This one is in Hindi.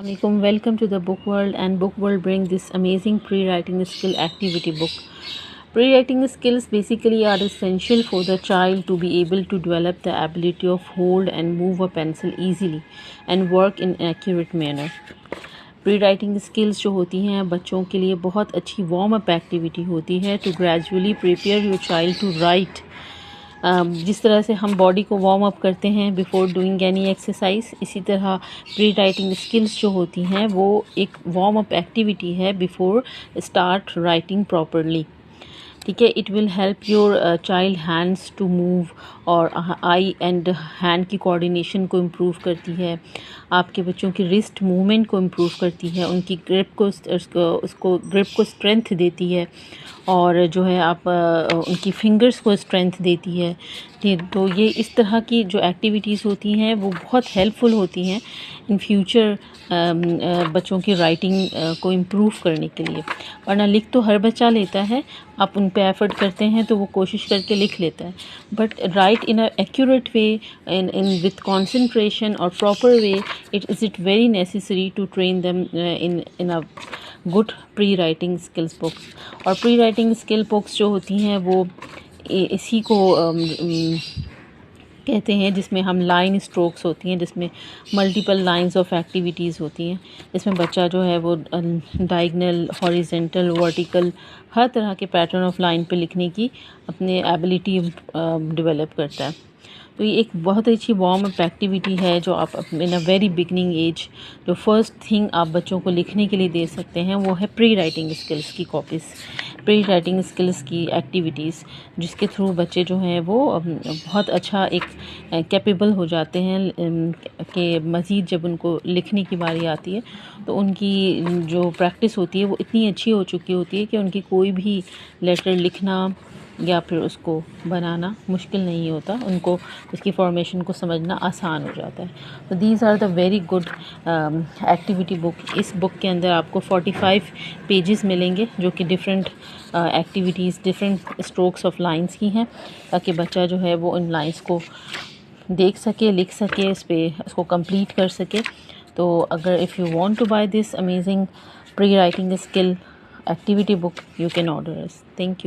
Assalamualaikum. Welcome to the Book World, and Book World bring this amazing pre-writing skill activity book. Pre-writing skills basically are essential for the child to be able to develop the ability of hold and move a pencil easily and work in accurate manner. Pre-writing skills जो होती हैं बच्चों के लिए बहुत अच्छी वार्म अप एक्टिविटी होती है to gradually prepare your child to write. जिस तरह से हम बॉडी को वार्म अप करते हैं बिफोर डूइंग एनी एक्सरसाइज, इसी तरह प्री राइटिंग स्किल्स जो होती हैं वो एक वार्म अप एक्टिविटी है बिफोर स्टार्ट राइटिंग प्रॉपरली। ठीक है, it will help your child hands to move और आई एंड हैंड की कोऑर्डिनेशन को इम्प्रूव करती है, आपके बच्चों की रिस्ट मूवमेंट को इम्प्रूव करती है, उनकी ग्रिप को उसको ग्रिप को स्ट्रेंथ देती है और जो है आप उनकी फिंगर्स को स्ट्रेंथ देती है। तो ये इस तरह की जो एक्टिविटीज़ होती हैं वो बहुत हेल्पफुल होती हैं इन फ्यूचर बच्चों की राइटिंग को इम्प्रूव करने के लिए। वरना लिख तो हर बच्चा लेता है, आप उन पे एफर्ट करते हैं तो वो कोशिश करके लिख लेता है, but write in a accurate way in with concentration और proper way it very necessary to train them in a good pre writing skills books. और प्री राइटिंग स्किल बुक्स जो होती हैं वो इसी को कहते हैं जिसमें हम लाइन स्ट्रोक्स होती हैं, जिसमें मल्टीपल लाइंस ऑफ एक्टिविटीज़ होती हैं, जिसमें बच्चा जो है वो डायगनल, हॉरिजेंटल, वर्टिकल हर तरह के पैटर्न ऑफ लाइन पे लिखने की अपने एबिलिटी डेवलप करता है। तो ये एक बहुत अच्छी वार्म अप एक्टिविटी है जो आप इन अ वेरी बिगनिंग एज जो फर्स्ट थिंग आप बच्चों को लिखने के लिए दे सकते हैं वो है प्री राइटिंग स्किल्स की कॉपीज़, प्री राइटिंग स्किल्स की एक्टिविटीज़, जिसके थ्रू बच्चे जो हैं वो बहुत अच्छा एक कैपेबल हो जाते हैं कि मज़ीद जब उनको लिखने की बारी आती है तो उनकी जो प्रैक्टिस होती है वो इतनी अच्छी हो चुकी होती है कि उनकी कोई भी लेटर लिखना या फिर उसको बनाना मुश्किल नहीं होता, उनको उसकी फॉर्मेशन को समझना आसान हो जाता है। तो these are the very good activity book. इस बुक के अंदर आपको 45 पेजेस मिलेंगे जो कि different activities, different strokes of lines की हैं, ताकि बच्चा जो है वो इन लाइंस को देख सके, लिख सके, इस पे उसको कंप्लीट कर सके। तो अगर if you want to buy this amazing pre writing skill activity book, you can order us. Thank you.